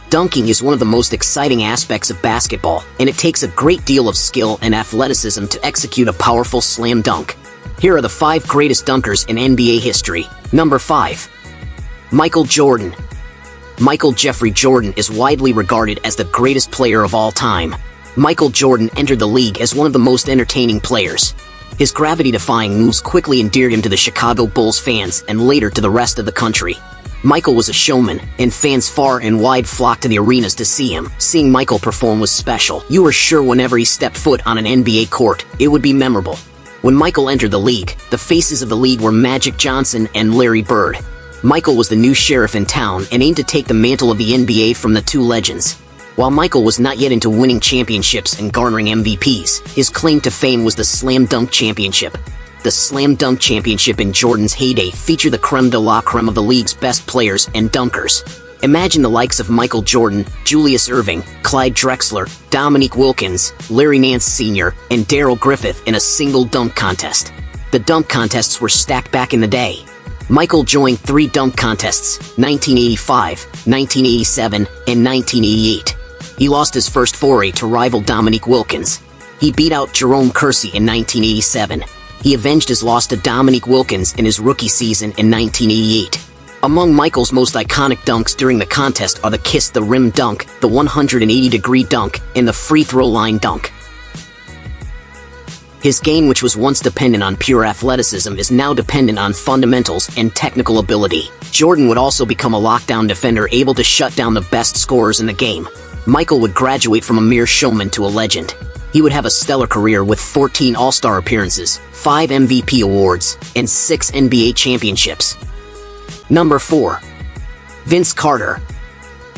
Dunking is one of the most exciting aspects of basketball, and it takes a great deal of skill and athleticism to execute a powerful slam dunk. Here are the 5 greatest dunkers in NBA history. Number 5. Michael Jordan. Michael Jeffrey Jordan is widely regarded as the greatest player of all time. Michael Jordan entered the league as one of the most entertaining players. His gravity-defying moves quickly endeared him to the Chicago Bulls fans and later to the rest of the country. Michael was a showman, and fans far and wide flocked to the arenas to see him. Seeing Michael perform was special. You were sure whenever he stepped foot on an NBA court, it would be memorable. When Michael entered the league, the faces of the league were Magic Johnson and Larry Bird. Michael was the new sheriff in town and aimed to take the mantle of the NBA from the two legends. While Michael was not yet into winning championships and garnering MVPs, his claim to fame was the Slam Dunk Championship. The Slam Dunk Championship in Jordan's heyday featured the creme de la creme of the league's best players and dunkers. Imagine the likes of Michael Jordan, Julius Irving, Clyde Drexler, Dominique Wilkins, Larry Nance Sr., and Darrell Griffith in a single dunk contest. The dunk contests were stacked back in the day. Michael joined 3 dunk contests, 1985, 1987, and 1988. He lost his first foray to rival Dominique Wilkins. He beat out Jerome Kersey in 1987. He avenged his loss to Dominique Wilkins in his rookie season in 1988. Among Michael's most iconic dunks during the contest are the Kiss the Rim dunk, the 180-degree dunk, and the free throw line dunk. His game, which was once dependent on pure athleticism, is now dependent on fundamentals and technical ability. Jordan would also become a lockdown defender able to shut down the best scorers in the game. Michael would graduate from a mere showman to a legend. He would have a stellar career with 14 All-Star appearances, 5 MVP awards, and 6 NBA championships. Number 4. Vince Carter.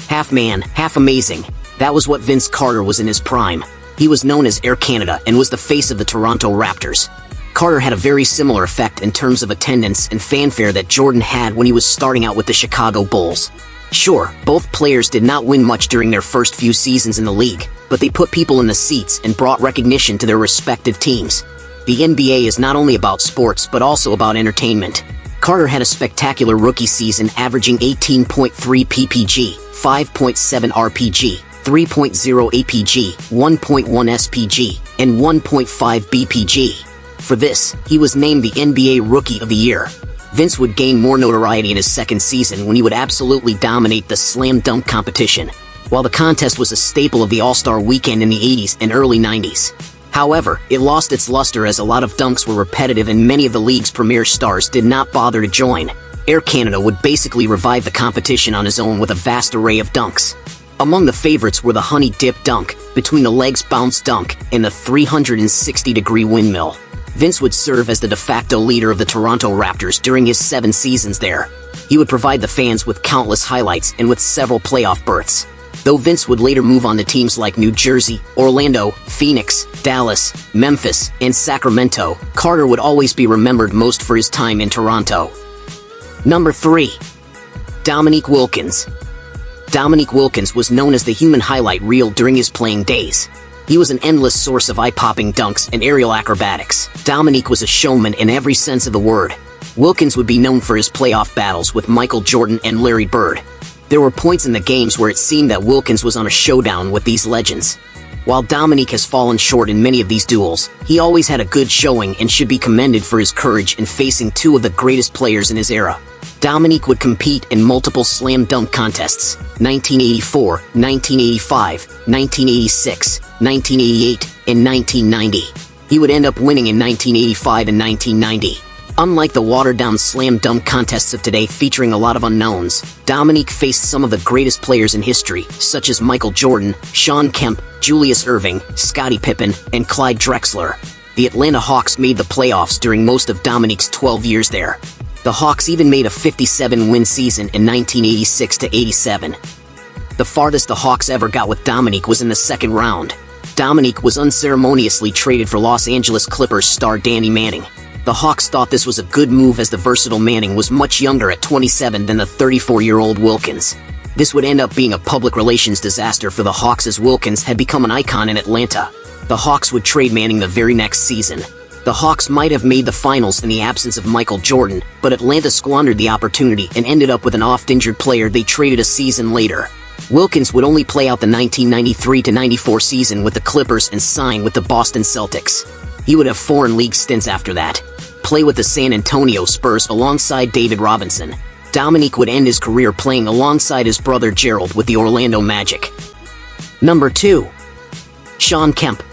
Half man, half amazing. That was what Vince Carter was in his prime. He was known as Air Canada and was the face of the Toronto Raptors. Carter had a very similar effect in terms of attendance and fanfare that Jordan had when he was starting out with the Chicago Bulls. Sure, both players did not win much during their first few seasons in the league, but they put people in the seats and brought recognition to their respective teams. The NBA is not only about sports but also about entertainment. Carter had a spectacular rookie season, averaging 18.3 ppg, 5.7 rpg, 3.0 APG, 1.1 SPG, and 1.5 BPG. For this, he was named the NBA Rookie of the Year. Vince would gain more notoriety in his second season when he would absolutely dominate the slam dunk competition. While the contest was a staple of the All-Star Weekend in the 80s and early 90s. However, it lost its luster as a lot of dunks were repetitive and many of the league's premier stars did not bother to join. Air Canada would basically revive the competition on his own with a vast array of dunks. Among the favorites were the honey dip dunk, between the legs bounce dunk, and the 360-degree windmill. Vince would serve as the de facto leader of the Toronto Raptors during his 7 seasons there. He would provide the fans with countless highlights and with several playoff berths. Though Vince would later move on to teams like New Jersey, Orlando, Phoenix, Dallas, Memphis, and Sacramento, Carter would always be remembered most for his time in Toronto. Number 3. Dominique Wilkins. Dominique Wilkins was known as the human highlight reel during his playing days. He was an endless source of eye-popping dunks and aerial acrobatics. Dominique was a showman in every sense of the word. Wilkins would be known for his playoff battles with Michael Jordan and Larry Bird. There were points in the games where it seemed that Wilkins was on a showdown with these legends. While Dominique has fallen short in many of these duels, he always had a good showing and should be commended for his courage in facing 2 of the greatest players in his era. Dominique would compete in multiple slam dunk contests, 1984, 1985, 1986, 1988, and 1990. He would end up winning in 1985 and 1990. Unlike the watered-down slam dunk contests of today featuring a lot of unknowns, Dominique faced some of the greatest players in history, such as Michael Jordan, Shawn Kemp, Julius Irving, Scottie Pippen, and Clyde Drexler. The Atlanta Hawks made the playoffs during most of Dominique's 12 years there. The Hawks even made a 57-win season in 1986-87. The farthest the Hawks ever got with Dominique was in the second round. Dominique was unceremoniously traded for Los Angeles Clippers star Danny Manning. The Hawks thought this was a good move as the versatile Manning was much younger at 27 than the 34-year-old Wilkins. This would end up being a public relations disaster for the Hawks as Wilkins had become an icon in Atlanta. The Hawks would trade Manning the very next season. The Hawks might have made the finals in the absence of Michael Jordan, but Atlanta squandered the opportunity and ended up with an oft-injured player they traded a season later. Wilkins would only play out the 1993-94 season with the Clippers and sign with the Boston Celtics. He would have foreign league stints after that. Play with the San Antonio Spurs alongside David Robinson. Dominique would end his career playing alongside his brother Gerald with the Orlando Magic. Number 2. Shawn Kemp.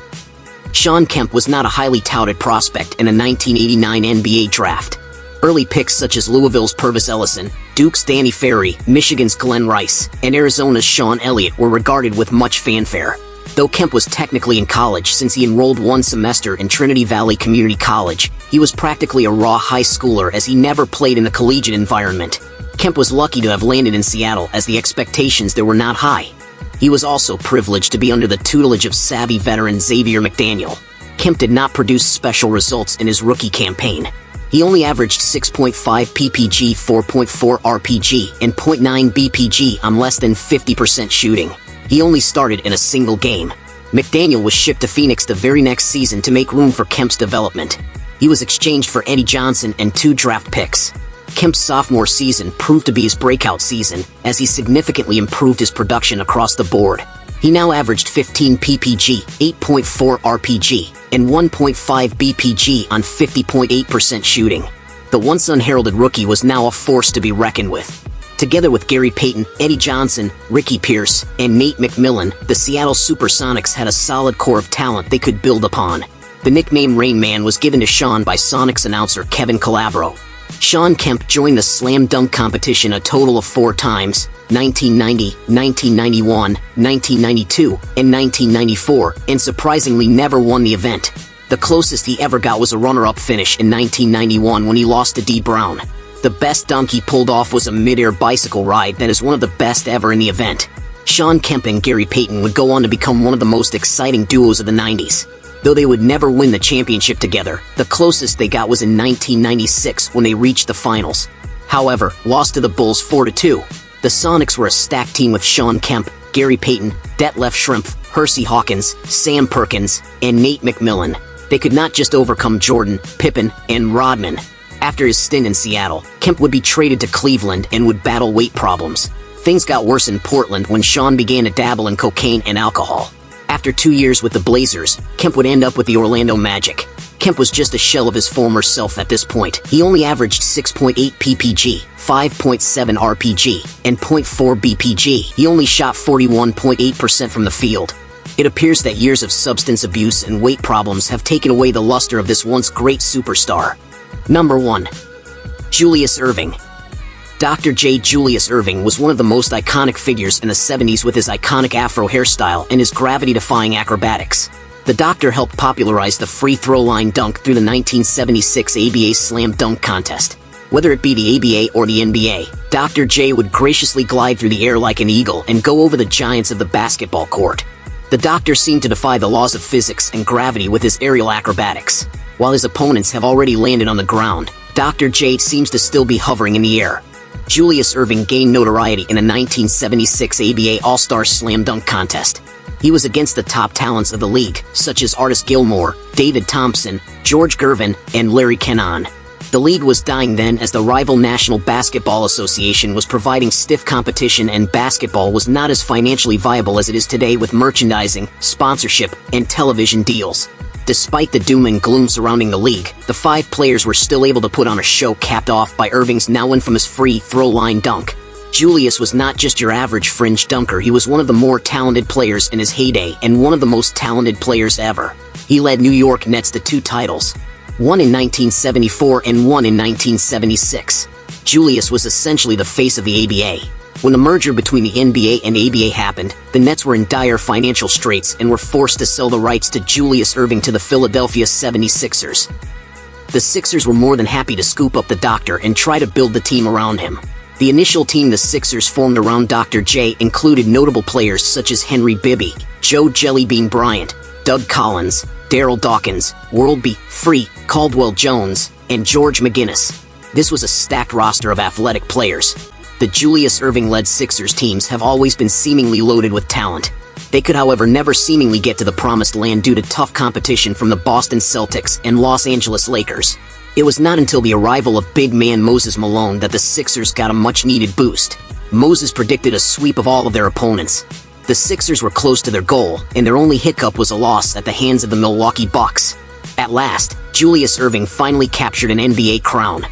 Shawn Kemp was not a highly touted prospect in a 1989 NBA draft. Early picks such as Louisville's Purvis Ellison, Duke's Danny Ferry, Michigan's Glenn Rice, and Arizona's Sean Elliott were regarded with much fanfare. Though Kemp was technically in college since he enrolled one semester in Trinity Valley Community College, he was practically a raw high schooler as he never played in the collegiate environment. Kemp was lucky to have landed in Seattle as the expectations there were not high. He was also privileged to be under the tutelage of savvy veteran Xavier McDaniel. Kemp did not produce special results in his rookie campaign. He only averaged 6.5 PPG, 4.4 RPG, and 0.9 BPG on less than 50% shooting. He only started in a single game. McDaniel was shipped to Phoenix the very next season to make room for Kemp's development. He was exchanged for Eddie Johnson and 2 draft picks. Kemp's sophomore season proved to be his breakout season, as he significantly improved his production across the board. He now averaged 15 PPG, 8.4 RPG, and 1.5 BPG on 50.8% shooting. The once unheralded rookie was now a force to be reckoned with. Together with Gary Payton, Eddie Johnson, Ricky Pierce, and Nate McMillan, the Seattle Supersonics had a solid core of talent they could build upon. The nickname Rain Man was given to Shawn by Sonics announcer Kevin Calabro. Shawn Kemp joined the slam dunk competition a total of 4 times, 1990, 1991, 1992, and 1994, and surprisingly never won the event. The closest he ever got was a runner-up finish in 1991 when he lost to D. Brown. The best dunk he pulled off was a mid-air bicycle ride that is one of the best ever in the event. Shawn Kemp and Gary Payton would go on to become one of the most exciting duos of the 90s. Though they would never win the championship together, the closest they got was in 1996 when they reached the finals. However, lost to the Bulls 4-2. The Sonics were a stacked team with Shawn Kemp, Gary Payton, Detlef Schrempf, Hersey Hawkins, Sam Perkins, and Nate McMillan. They could not just overcome Jordan, Pippen, and Rodman. After his stint in Seattle, Kemp would be traded to Cleveland and would battle weight problems. Things got worse in Portland when Shawn began to dabble in cocaine and alcohol. After 2 years with the Blazers, Kemp would end up with the Orlando Magic. Kemp was just a shell of his former self at this point. He only averaged 6.8 PPG, 5.7 RPG, and 0.4 BPG. He only shot 41.8% from the field. It appears that years of substance abuse and weight problems have taken away the luster of this once great superstar. Number 1. Julius Irving. Dr. J. Julius Irving was one of the most iconic figures in the 70s with his iconic afro hairstyle and his gravity-defying acrobatics. The Doctor helped popularize the free throw line dunk through the 1976 ABA Slam Dunk Contest. Whether it be the ABA or the NBA, Dr. J would graciously glide through the air like an eagle and go over the giants of the basketball court. The Doctor seemed to defy the laws of physics and gravity with his aerial acrobatics. While his opponents have already landed on the ground, Dr. J seems to still be hovering in the air. Julius Irving gained notoriety in a 1976 ABA All-Star Slam Dunk Contest. He was against the top talents of the league, such as Artis Gilmore, David Thompson, George Gervin, and Larry Kennan. The league was dying then as the rival National Basketball Association was providing stiff competition and basketball was not as financially viable as it is today with merchandising, sponsorship, and television deals. Despite the doom and gloom surrounding the league, the 5 players were still able to put on a show capped off by Irving's now infamous free throw line dunk. Julius was not just your average fringe dunker, he was one of the more talented players in his heyday and one of the most talented players ever. He led New York Nets to 2 titles, one in 1974 and one in 1976. Julius was essentially the face of the ABA. When the merger between the NBA and ABA happened, the Nets were in dire financial straits and were forced to sell the rights to Julius Irving to the Philadelphia 76ers. The Sixers were more than happy to scoop up the Doctor and try to build the team around him. The initial team the Sixers formed around Dr. J included notable players such as Henry Bibby, Joe Jellybean Bryant, Doug Collins, Daryl Dawkins, Worldby, Free, Caldwell Jones, and George McGinnis. This was a stacked roster of athletic players. The Julius Irving-led Sixers teams have always been seemingly loaded with talent. They could, however, never seemingly get to the promised land due to tough competition from the Boston Celtics and Los Angeles Lakers. It was not until the arrival of big man Moses Malone that the Sixers got a much-needed boost. Moses predicted a sweep of all of their opponents. The Sixers were close to their goal, and their only hiccup was a loss at the hands of the Milwaukee Bucks. At last, Julius Irving finally captured an NBA crown.